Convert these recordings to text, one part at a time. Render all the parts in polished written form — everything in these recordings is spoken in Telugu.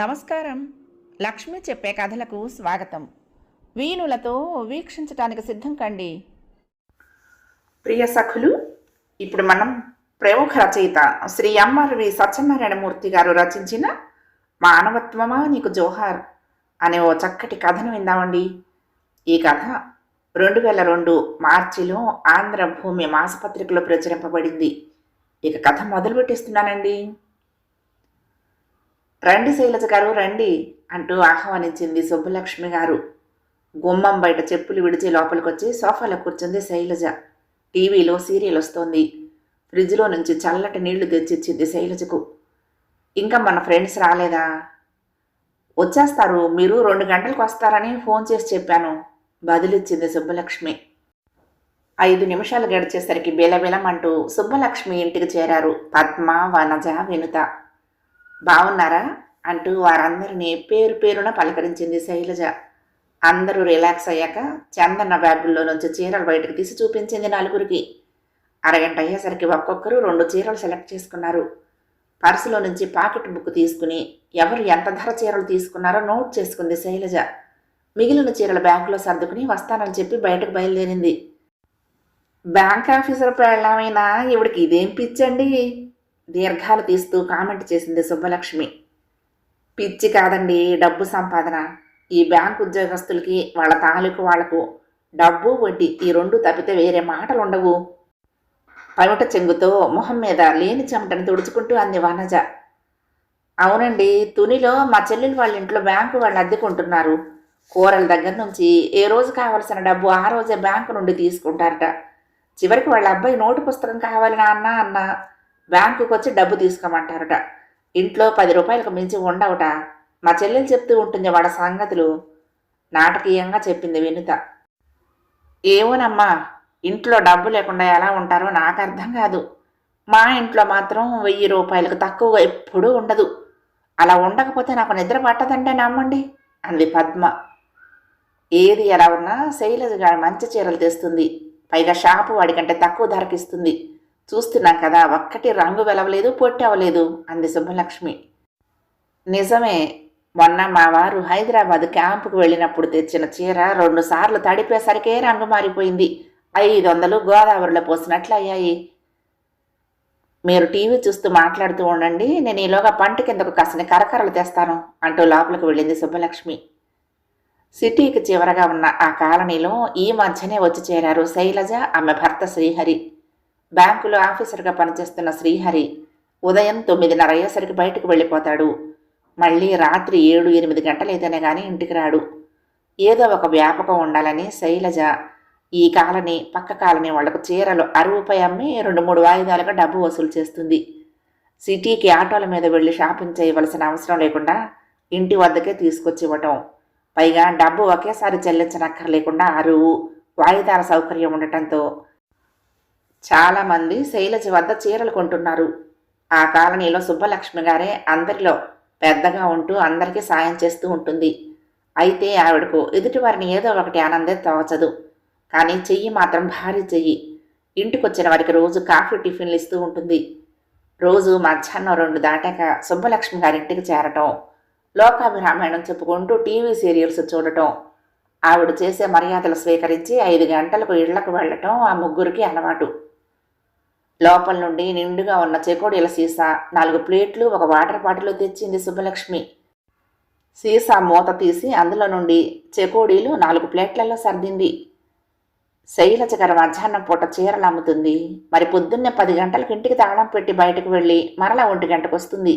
నమస్కారం. లక్ష్మి చెప్పే కథలకు స్వాగతం. వీణులతో వీక్షించటానికి సిద్ధం కండి. ప్రియ సఖులు, ఇప్పుడు మనం ప్రముఖ రచయిత శ్రీ ఎమ్మార్వి సత్యనారాయణమూర్తి గారు రచించిన మానవత్వమా నీకు జోహార్ అనే ఓ చక్కటి కథను విందామండి. ఈ కథ 2002 మార్చిలో ఆంధ్రభూమి మాసపత్రికలో ప్రచురింపబడింది. ఇక కథ మొదలు పెట్టేస్తున్నానండి. రండి శైలజ గారు రండి అంటూ ఆహ్వానించింది సుబ్బలక్ష్మి గారు. గుమ్మం బయట చెప్పులు విడిచి లోపలికొచ్చి సోఫాలో కూర్చుంది శైలజ. టీవీలో సీరియల్ వస్తోంది. ఫ్రిడ్జ్లో నుంచి చల్లటి నీళ్లు తెచ్చిచ్చింది శైలజకు. ఇంకా మన ఫ్రెండ్స్ రాలేదా? వచ్చేస్తారు, మీరు 2 గంటలకు వస్తారని ఫోన్ చేసి చెప్పాను బదులిచ్చింది సుబ్బలక్ష్మి. 5 నిమిషాలు గడిచేసరికి బిలబిలమంటూ సుబ్బలక్ష్మి ఇంటికి చేరారు పద్మ, వనజ, వినుత. బాగున్నారా అంటూ వారందరినీ పేరు పేరున పలకరించింది శైలజ. అందరూ రిలాక్స్ అయ్యాక చందన్న బ్యాగుల్లో నుంచి చీరలు బయటకు తీసి చూపించింది నలుగురికి. అరగంట అయ్యేసరికి ఒక్కొక్కరు 2 చీరలు సెలెక్ట్ చేసుకున్నారు. పర్సులో నుంచి పాకెట్ బుక్ తీసుకుని ఎవరు ఎంత ధర చీరలు తీసుకున్నారో నోట్ చేసుకుంది శైలజ. మిగిలిన చీరల బ్యాగులో సర్దుకుని వస్తానని చెప్పి బయటకు బయలుదేరింది. బ్యాంక్ ఆఫీసర్ పెళ్ళామైనా ఇవిడికి ఇదేం పిచ్చండి దీర్ఘాలు తీస్తూ కామెంట్ చేసింది సుబ్బలక్ష్మి. పిచ్చి కాదండి, డబ్బు సంపాదన. ఈ బ్యాంకు ఉద్యోగస్తులకి వాళ్ళ తాలూకు వాళ్లకు డబ్బు వడ్డీ ఈ 2 తప్పితే వేరే మాటలు ఉండవు. పమిట చెంగుతో మొహం మీద లేని చెమటను తుడుచుకుంటూ అంది వనజ. అవునండి, తునిలో మా చెల్లెలు వాళ్ళ ఇంట్లో బ్యాంకు వాళ్ళు అద్దెకుంటున్నారు. కూరల దగ్గర నుంచి ఏ రోజు కావలసిన డబ్బు ఆ రోజే బ్యాంకు నుండి తీసుకుంటారట. చివరికి వాళ్ళ అబ్బాయి నోటు పుస్తకం కావాలి నాన్న అన్న బ్యాంకుకి వచ్చి డబ్బు తీసుకోమంటారట. ఇంట్లో 10 రూపాయలకు మించి ఉండవుట. మా చెల్లెలు చెప్తూ ఉంటుంది వాళ్ళ సంగతులు నాటకీయంగా చెప్పింది వినుత. ఏమోనమ్మా, ఇంట్లో డబ్బు లేకుండా ఎలా ఉంటారో నాకు అర్థం కాదు. మా ఇంట్లో మాత్రం 1000 రూపాయలకు తక్కువ ఎప్పుడూ ఉండదు. అలా ఉండకపోతే నాకు నిద్ర పట్టదంటే నమ్మండి అంది పద్మ. ఏది ఎలా ఉన్నా శైలజ గారు మంచి చీరలు తెస్తుంది. పైగా షాపు వాడికంటే తక్కువ ధరకిస్తుంది. చూస్తున్నాం కదా, ఒక్కటి రంగు వెలవలేదు, పొట్టి అవ్వలేదు అంది సుబ్బలక్ష్మి. నిజమే, మొన్న మా వారు హైదరాబాద్ క్యాంపుకు వెళ్ళినప్పుడు తెచ్చిన చీర 2 సార్లు తడిపేసరికే రంగు మారిపోయింది. 500 గోదావరిలో పోసినట్లు అయ్యాయి. మీరు టీవీ చూస్తూ మాట్లాడుతూ ఉండండి, నేను ఈలోగా పంట కిందకు కాసిన కరకరలు తెస్తాను అంటూ లోపలికి వెళ్ళింది సుబ్బలక్ష్మి. సిటీకి చివరగా ఉన్న ఆ కాలనీలో ఈ మధ్యనే వచ్చి చేరారు శైలజ, ఆమె భర్త శ్రీహరి. బ్యాంకులో ఆఫీసర్గా పనిచేస్తున్న శ్రీహరి ఉదయం 9:30 అయ్యేసరికి బయటకు వెళ్ళిపోతాడు. మళ్ళీ రాత్రి 7-8 గంటలైతేనే కానీ ఇంటికి రాడు. ఏదో ఒక వ్యాపకం ఉండాలని శైలజ ఈ కాలనీ పక్క కాలనీ వాళ్లకు చీరలు అరువుపై అమ్మి 2-3 వాయిదాలుగా డబ్బు వసూలు చేస్తుంది. సిటీకి ఆటోల మీద వెళ్ళి షాపింగ్ చేయవలసిన అవసరం లేకుండా ఇంటి వద్దకే తీసుకొచ్చి ఇవ్వటం. పైగా డబ్బు ఒకేసారి చెల్లించనక్కర్లేకుండా అరువు వాయిదాల సౌకర్యం ఉండటంతో చాలామంది శైలజ వద్ద చీరలు కొంటున్నారు. ఆ కాలనీలో సుబ్బలక్ష్మి గారే అందరిలో పెద్దగా ఉంటూ అందరికీ సాయం చేస్తూ ఉంటుంది. అయితే ఆవిడకు ఎదుటివారిని ఏదో ఒకటి ఆనందే తోచదు. కానీ చెయ్యి మాత్రం భారీ చెయ్యి. ఇంటికొచ్చిన వారికి రోజు కాఫీ టిఫిన్లు ఇస్తూ ఉంటుంది. రోజు మధ్యాహ్నం 2 దాటాక సుబ్బలక్ష్మి గారింటికి చేరటం, లోకాభిరామాయణం చెప్పుకుంటూ టీవీ సీరియల్స్ చూడటం, ఆవిడ చేసే మర్యాదలు స్వీకరించి 5 గంటలకు ఇళ్లకు వెళ్లటం ఆ ముగ్గురికి అలవాటు. లోపల నుండి నిండుగా ఉన్న చెకోడీల సీసా, 4 ప్లేట్లు, 1 వాటర్ బాటిల్ తెచ్చింది సుబ్బలక్ష్మి. సీసా మూత తీసి అందులో నుండి చెకోడీలు 4 ప్లేట్లలో సర్దింది. శైలజ గారు మధ్యాహ్నం పూట చీరలు అమ్ముతుంది. మరి పొద్దున్నే 10 గంటలకు ఇంటికి తాళం పెట్టి బయటకు వెళ్ళి మరలా 1 గంటకు వస్తుంది.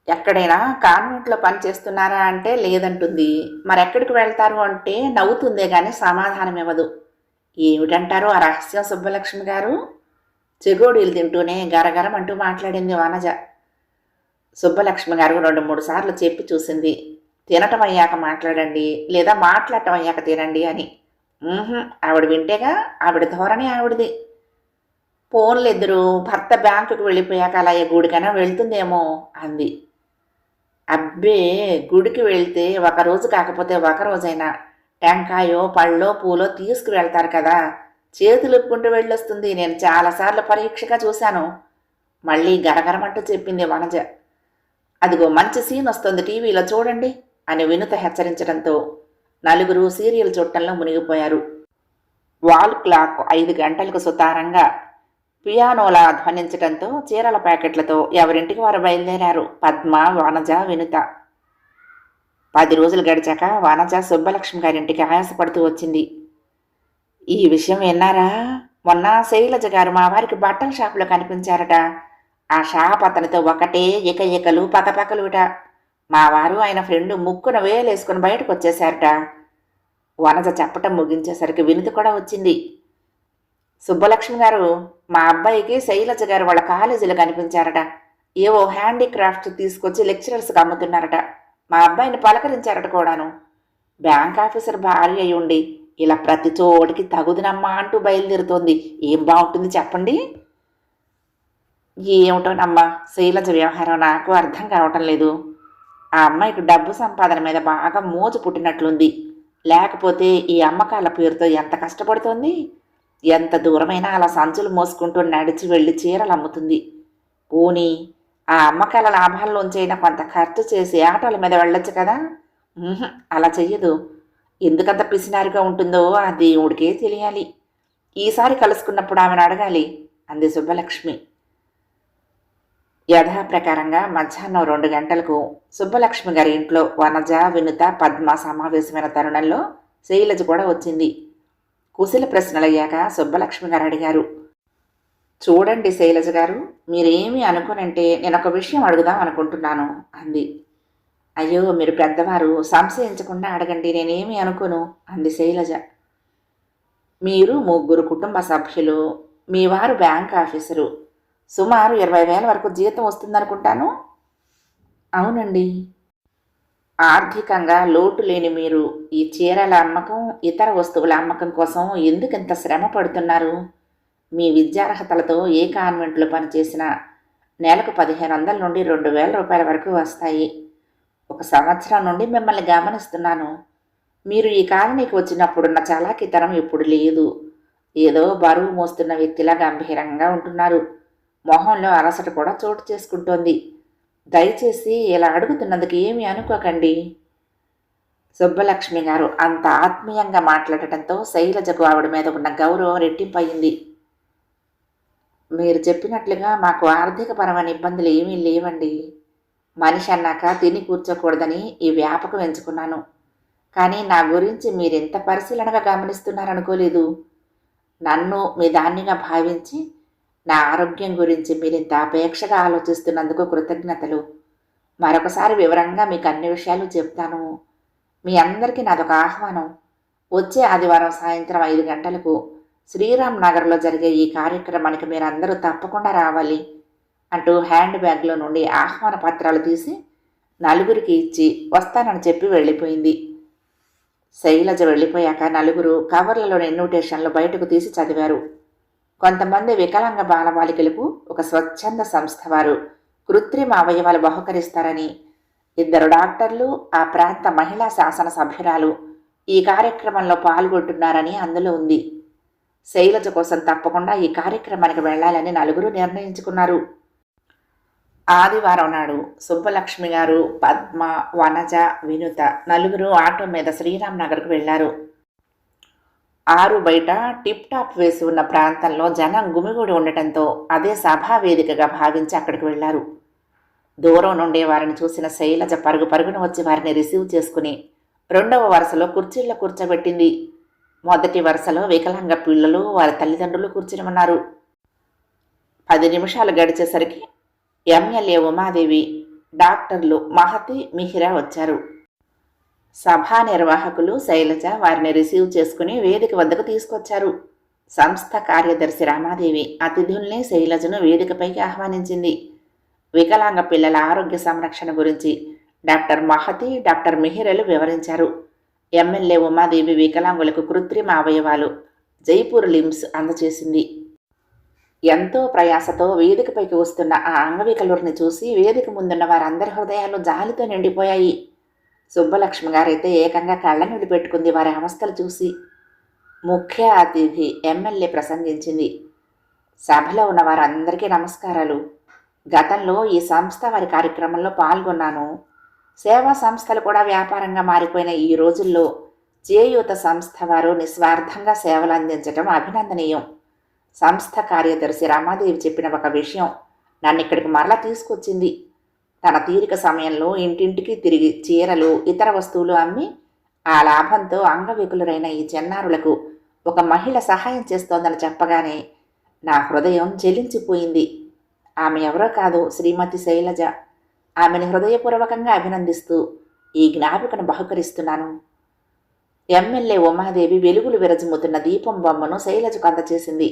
ఎక్కడైనా కాన్వెంట్లో పని చేస్తున్నారా అంటే లేదంటుంది. మరెక్కడికి వెళ్తారు అంటే నవ్వుతుందే కానీ సమాధానం ఇవ్వదు. ఏమిటంటారు ఆ రహస్యం సుబ్బలక్ష్మి గారు? చెగోడీలు తింటూనే గరగరం అంటూ మాట్లాడింది వనజ. సుబ్బలక్ష్మి గారు 2-3 సార్లు చెప్పి చూసింది, తినటం అయ్యాక మాట్లాడండి లేదా మాట్లాడటం అయ్యాక తినండి అని. ఆవిడ వింటేగా, ఆవిడ ధోరణి ఆవిడది. ఫోన్లిద్దరూ భర్త బ్యాంకుకు వెళ్ళిపోయాక అలా గుడికైనా వెళ్తుందేమో అంది. అబ్బే, గుడికి వెళ్తే 1 రోజు కాకపోతే 1 రోజైనా టెంకాయో పళ్ళో పూలో తీసుకువెళ్తారు కదా, చేతులు ఒప్పుకుంటూ వెళ్ళొస్తుంది. నేను చాలాసార్లు పరీక్షగా చూశాను మళ్ళీ గరగరమంటూ చెప్పింది వనజ. అదిగో మంచి సీన్ వస్తుంది టీవీలో చూడండి అని వినుత హెచ్చరించడంతో నలుగురు సీరియల్ చూడటంలో మునిగిపోయారు. వాల్ క్లాక్ 5 గంటలకు సుతారంగా పియానోలా ధ్వనించడంతో చీరల ప్యాకెట్లతో ఎవరింటికి వారు బయలుదేరారు పద్మ, వనజ, వినుత. 10 రోజులు గడిచాక వనజ సుబ్బలక్ష్మి గారింటికి ఆయాసపడుతూ వచ్చింది. ఈ విషయం విన్నారా? మొన్న శైలజ గారు మా వారికి బట్టల షాపులో కనిపించారట. ఆ షాప్ అతనితో ఒకటే ఇకలు పకపకలుట. మా వారు ఆయన ఫ్రెండ్ ముక్కున వేలేసుకుని బయటకు వచ్చేశారట. వనజ చెప్పటం ముగించేసరికి వినుత కూడా వచ్చింది. సుబ్బలక్ష్మి గారు, మా అబ్బాయికి శైలజ గారు వాళ్ళ కాలేజీలో కనిపించారట. ఏవో హ్యాండీక్రాఫ్ట్స్ తీసుకొచ్చి లెక్చరర్స్కి అమ్ముతున్నారట. మా అబ్బాయిని పలకరించారట కూడాను. బ్యాంక్ ఆఫీసర్ భార్య అయి ఉండి ఇలా ప్రతి చోటికి తగుదునమ్మా అంటూ బయలుదేరుతోంది. ఏం బాగుంటుంది చెప్పండి? ఏమిటోనమ్మా, శైలజ వ్యవహారం నాకు అర్థం కావటం లేదు. ఆ అమ్మాయికి డబ్బు సంపాదన మీద బాగా మోజు పుట్టినట్లుంది. లేకపోతే ఈ అమ్మకాల పేరుతో ఎంత కష్టపడుతోంది. ఎంత దూరమైనా అలా సంచులు మోసుకుంటూ నడిచి వెళ్ళి చీరలు అమ్ముతుంది. పోనీ ఆ అమ్మకాల లాభాల్లోంచైనా కొంత ఖర్చు చేసి ఆటోల మీద వెళ్ళొచ్చు కదా. అలా చెయ్యదు. ఎందుకంత పిసినారుగా ఉంటుందో ఆ దేవుడికే తెలియాలి. ఈసారి కలుసుకున్నప్పుడు ఆమెను అడగాలి అంది సుబ్బలక్ష్మి. యథాప్రకారంగా మధ్యాహ్నం 2 గంటలకు సుబ్బలక్ష్మి గారి ఇంట్లో వనజ, వినుత, పద్మ సమావేశమైన తరుణంలో శైలజ కూడా వచ్చింది. కుశల ప్రశ్నలయ్యాక సుబ్బలక్ష్మి గారు అడిగారు, చూడండి శైలజ గారు, మీరేమీ అనుకోనంటే నేను ఒక విషయం అడుగుదాం అనుకుంటున్నాను అంది. అయ్యో, మీరు పెద్దవారు, సంశయించకుండా అడగండి, నేనేమీ అనుకోను అంది శైలజ. మీరు 3 కుటుంబ సభ్యులు, మీ వారు బ్యాంక్ ఆఫీసరు, సుమారు 20,000 వరకు జీతం వస్తుందనుకుంటాను. అవునండి. ఆర్థికంగా లోటు లేని మీరు ఈ చీరల అమ్మకం, ఇతర వస్తువుల అమ్మకం కోసం ఎందుకింత శ్రమ పడుతున్నారు? మీ విద్యార్హతలతో ఏ కాన్వెంట్లో పనిచేసినా నెలకు 1,500 నుండి 2,000 రూపాయల వరకు వస్తాయి. 1 సంవత్సరం నుండి మిమ్మల్ని గమనిస్తున్నాను. మీరు ఈ కాలనీకి వచ్చినప్పుడున్న చలాకితనం ఇప్పుడు లేదు. ఏదో బరువు మోస్తున్న వ్యక్తిలా గంభీరంగా ఉంటున్నారు. మొహంలో అలసట కూడా చోటు చేసుకుంటోంది. దయచేసి ఇలా అడుగుతున్నందుకు ఏమీ అనుకోకండి. సుబ్బలక్ష్మి గారు అంత ఆత్మీయంగా మాట్లాడటంతో శైలజకు ఆవిడ మీద ఉన్న గౌరవం రెట్టింపయింది. మీరు చెప్పినట్లుగా మాకు ఆర్థికపరమైన ఇబ్బందులు ఏమీ లేవండి. మనిషి అన్నాక తిని కూర్చోకూడదని ఈ వ్యాపకం ఎంచుకున్నాను. కానీ నా గురించి మీరెంత పరిశీలనగా గమనిస్తున్నారనుకోలేదు. నన్ను మీ దాన్నిగా భావించి నా ఆరోగ్యం గురించి మీరింత అపేక్షగా ఆలోచిస్తున్నందుకు కృతజ్ఞతలు. మరొకసారి వివరంగా మీకు అన్ని విషయాలు చెప్తాను. మీ అందరికీ నాదొక ఆహ్వానం. వచ్చే ఆదివారం సాయంత్రం 5 గంటలకు శ్రీరామ్ నగర్లో జరిగే ఈ కార్యక్రమానికి మీరందరూ తప్పకుండా రావాలి అంటూ హ్యాండ్ బ్యాగ్లో నుండి ఆహ్వాన పత్రాలు తీసి నలుగురికి ఇచ్చి వస్తానని చెప్పి వెళ్ళిపోయింది. శైలజ వెళ్ళిపోయాక నలుగురు కవర్లలోని ఇన్విటేషన్లు బయటకు తీసి చదివారు. కొంతమంది వికలాంగ బాలబాలికలకు ఒక స్వచ్ఛంద సంస్థ వారు కృత్రిమ అవయవాలు బహుకరిస్తారని, 2 డాక్టర్లు, ఆ ప్రాంత మహిళా శాసన సభ్యురాలు ఈ కార్యక్రమంలో పాల్గొంటున్నారని అందులో ఉంది. శైలజ కోసం తప్పకుండా ఈ కార్యక్రమానికి వెళ్ళాలని నలుగురు నిర్ణయించుకున్నారు. ఆదివారం నాడు సుబ్బలక్ష్మి గారు, పద్మ, వనజ, వినుత నలుగురు ఆటో మీద శ్రీరామ్ నగర్కు వెళ్లారు. 6 బయట టిప్ టాప్ వేసి ఉన్న ప్రాంతంలో జనం గుమిగూడి ఉండటంతో అదే సభా వేదికగా భావించి అక్కడికి వెళ్లారు. దూరం నుండి వారిని చూసిన శైలజ పరుగు పరుగున వచ్చి వారిని రిసీవ్ చేసుకుని 2వ వరుసలో కుర్చీల్లో కూర్చోబెట్టింది. మొదటి వరుసలో వికలాంగ పిల్లలు, వారి తల్లిదండ్రులు కూర్చుని ఉన్నారు. 10 నిమిషాలు గడిచేసరికి ఎమ్మెల్యే ఉమాదేవి, డాక్టర్లు మహతి, మిహిరా వచ్చారు. సభా నిర్వాహకులు శైలజ వారిని రిసీవ్ చేసుకుని వేదిక వద్దకు తీసుకొచ్చారు. సంస్థ కార్యదర్శి రామాదేవి అతిథుల్ని, శైలజను వేదికపైకి ఆహ్వానించింది. వికలాంగ పిల్లల ఆరోగ్య సంరక్షణ గురించి డాక్టర్ మహతి, డాక్టర్ మిహిరలు వివరించారు. ఎమ్మెల్యే ఉమాదేవి వికలాంగులకు కృత్రిమ అవయవాలు, జైపూర్ లిమ్స్ అందజేసింది. ఎంతో ప్రయాసతో వేదికపైకి వస్తున్న ఆ అంగవికలుడిని చూసి వేదిక ముందున్న వారందరి హృదయాలు జాలితో నిండిపోయాయి. సుబ్బలక్ష్మి గారైతే ఏకంగా కళ్ళనీళ్ళు పెట్టుకుంది వారి అవస్థలు చూసి. ముఖ్య అతిథి ఎమ్మెల్యే ప్రసంగించింది. సభలో ఉన్న వారందరికీ నమస్కారాలు. గతంలో ఈ సంస్థ వారి కార్యక్రమంలో పాల్గొన్నాను. సేవా సంస్థలు కూడా వ్యాపారంగా మారిపోయిన ఈ రోజుల్లో చేయూత సంస్థ వారు నిస్వార్థంగా సేవలు అందించడం అభినందనీయం. సంస్థ కార్యదర్శి రమాదేవి చెప్పిన ఒక విషయం నన్ను ఇక్కడికి మరలా తీసుకొచ్చింది. తన తీరిక సమయంలో ఇంటింటికి తిరిగి చీరలు, ఇతర వస్తువులు అమ్మి ఆ లాభంతో అంగవికులురైన ఈ చిన్నారులకు ఒక మహిళ సహాయం చేస్తోందని చెప్పగానే నా హృదయం చెలించిపోయింది. ఆమె ఎవరో కాదు, శ్రీమతి శైలజ. ఆమెను హృదయపూర్వకంగా అభినందిస్తూ ఈ జ్ఞాపికను బహుకరిస్తున్నాను. ఎమ్మెల్యే ఉమాదేవి వెలుగులు విరజిమ్ముతున్న దీపం బొమ్మను శైలజకు అందచేసింది.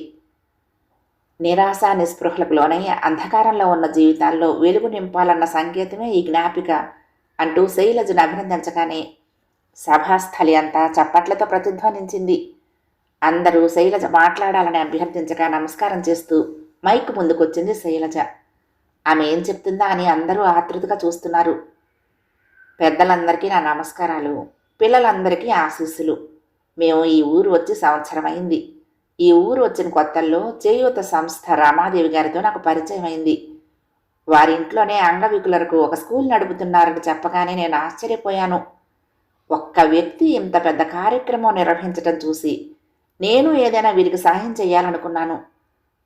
నిరాశ నిస్పృహలకు లోనై అంధకారంలో ఉన్న జీవితాల్లో వెలుగు నింపాలన్న సంకేతమే ఈ జ్ఞాపిక అంటూ శైలజను అభినందించగానే సభాస్థలి అంతా చప్పట్లతో ప్రతిధ్వనించింది. అందరూ శైలజ మాట్లాడాలని అభ్యర్థించగా నమస్కారం చేస్తూ మైక్ ముందుకొచ్చింది శైలజ. ఆమె ఏం చెప్తుందా అని అందరూ ఆతృతగా చూస్తున్నారు. పెద్దలందరికీ నా నమస్కారాలు, పిల్లలందరికీ ఆశీస్సులు. మేము ఈ ఊరు వచ్చి సంవత్సరం అయింది. ఈ ఊరు వచ్చిన కొత్తల్లో చేయూత సంస్థ రామాదేవి గారితో నాకు పరిచయం అయింది. వారి ఇంట్లోనే అంగవికులకు ఒక స్కూల్ నడుపుతున్నారని చెప్పగానే నేను ఆశ్చర్యపోయాను. ఒక్క వ్యక్తి ఇంత పెద్ద కార్యక్రమం నిర్వహించడం చూసి నేను ఏదైనా వీరికి సహాయం చేయాలనుకున్నాను.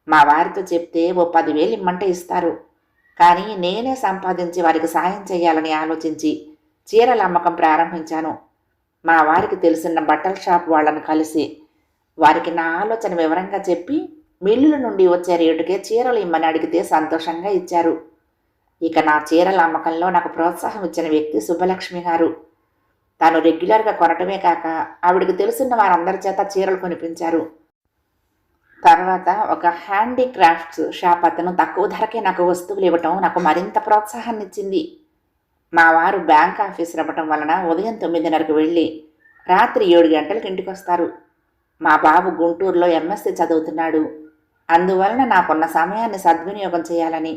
మా వారితో చెప్తే ఓ 10,000 ఇమ్మంటే ఇస్తారు. కానీ నేనే సంపాదించి వారికి సహాయం చేయాలని ఆలోచించి చీరల అమ్మకం ప్రారంభించాను. మా వారికి తెలిసిన బట్టల షాప్ వాళ్ళను కలిసి వారికి నా ఆలోచన వివరంగా చెప్పి మిల్లుల నుండి వచ్చే రేటుకే చీరలు ఇమ్మని అడిగితే సంతోషంగా ఇచ్చారు. ఇక నా చీరల అమ్మకంలో నాకు ప్రోత్సాహం ఇచ్చిన వ్యక్తి సుబ్బలక్ష్మి గారు. తాను రెగ్యులర్గా కొనటమే కాక ఆవిడికి తెలుసున్న వారందరి చేత చీరలు కొనిపించారు. తర్వాత ఒక హ్యాండీక్రాఫ్ట్స్ షాప్ అతను తక్కువ ధరకే నాకు వస్తువులు ఇవ్వటం నాకు మరింత ప్రోత్సాహాన్ని ఇచ్చింది. మా వారు బ్యాంక్ ఆఫీసర్ అవ్వటం వలన ఉదయం 9:30కు వెళ్ళి రాత్రి 7 గంటలకు ఇంటికి వస్తారు. మా బాబు గుంటూరులో ఎంఎస్సీ చదువుతున్నాడు. అందువలన నాకున్న సమయాన్ని సద్వినియోగం చేయాలని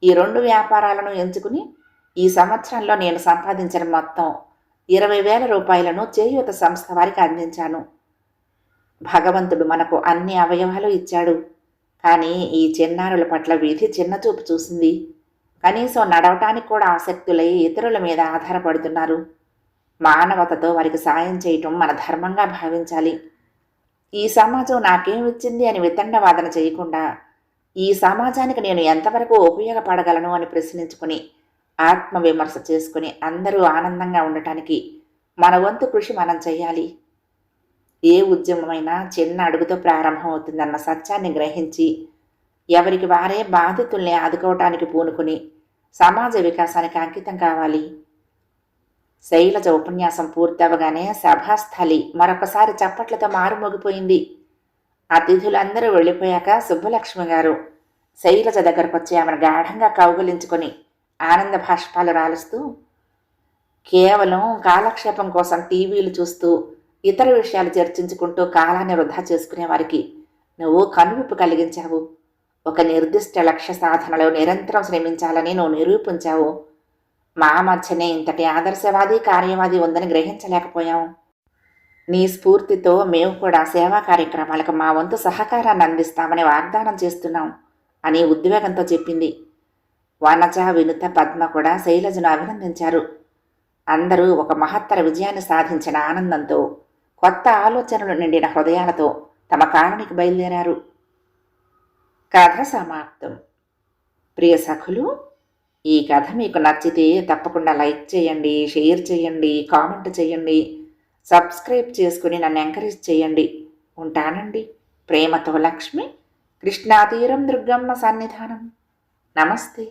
ఈ 2 వ్యాపారాలను ఎంచుకుని ఈ సంవత్సరంలో నేను సంపాదించిన మొత్తం 20,000 రూపాయలను చేయూత సంస్థ వారికి అందించాను. భగవంతుడు మనకు అన్ని అవయవాలు ఇచ్చాడు. కానీ ఈ చిన్నారుల పట్ల విధి చిన్నచూపు చూసింది. కనీసం నడవటానికి కూడా ఆసక్తులై ఇతరుల మీద ఆధారపడుతున్నారు. మానవతతో వారికి సాయం చేయటం మన ధర్మంగా భావించాలి. ఈ సమాజం నాకేం ఇచ్చింది అని వితండవాదన చేయకుండా ఈ సమాజానికి నేను ఎంతవరకు ఉపయోగపడగలను అని ప్రశ్నించుకుని ఆత్మవిమర్శ చేసుకుని అందరూ ఆనందంగా ఉండటానికి మన వంతు కృషి మనం చేయాలి. ఏ ఉద్యమమైనా చిన్న అడుగుతో ప్రారంభమవుతుందన్న సత్యాన్ని గ్రహించి ఎవరికి వారే బాధితుల్ని ఆదుకోవటానికి పూనుకుని సమాజ వికాసానికి అంకితం కావాలి. శైలజ ఉపన్యాసం పూర్తవగానే సభాస్థలి మరొకసారి చప్పట్లతో మారుమోగిపోయింది. అతిథులందరూ వెళ్ళిపోయాక సుబ్బలక్ష్మి గారు శైలజ దగ్గరకు వచ్చి ఆమెను గాఢంగా కౌగులించుకొని ఆనంద భాష్పాలు రాలుస్తూ, కేవలం కాలక్షేపం కోసం టీవీలు చూస్తూ ఇతర విషయాలు చర్చించుకుంటూ కాలాన్ని వృధా చేసుకునే వారికి నువ్వు కనువిప్పు కలిగించావు. ఒక నిర్దిష్ట లక్ష్య సాధనలో నిరంతరం శ్రమించాలని నువ్వు నిరూపించావు. మా మధ్యనే ఇంతటి ఆదర్శవాది కార్యవాది ఉందని గ్రహించలేకపోయాం. నీ స్ఫూర్తితో మేము కూడా సేవా కార్యక్రమాలకు మా వంతు సహకారాన్ని అందిస్తామని వాగ్దానం చేస్తున్నాం అని ఉద్వేగంతో చెప్పింది. వనజ, వినుత, పద్మ కూడా శైలజను అభినందించారు. అందరూ ఒక మహత్తర విజయాన్ని సాధించిన ఆనందంతో, కొత్త ఆలోచనలు నిండిన హృదయాలతో తమ కాలనికి బయలుదేరారు. కథ సమాప్తం. ప్రియ సఖులు, ఈ కథ మీకు నచ్చితే తప్పకుండా లైక్ చేయండి, షేర్ చేయండి, కామెంట్ చేయండి, సబ్స్క్రైబ్ చేసుకుని నన్ను ఎంకరేజ్ చేయండి. ఉంటానండి. ప్రేమతో లక్ష్మి, కృష్ణాతీరం దుర్గమ్మ సన్నిధానం. నమస్తే.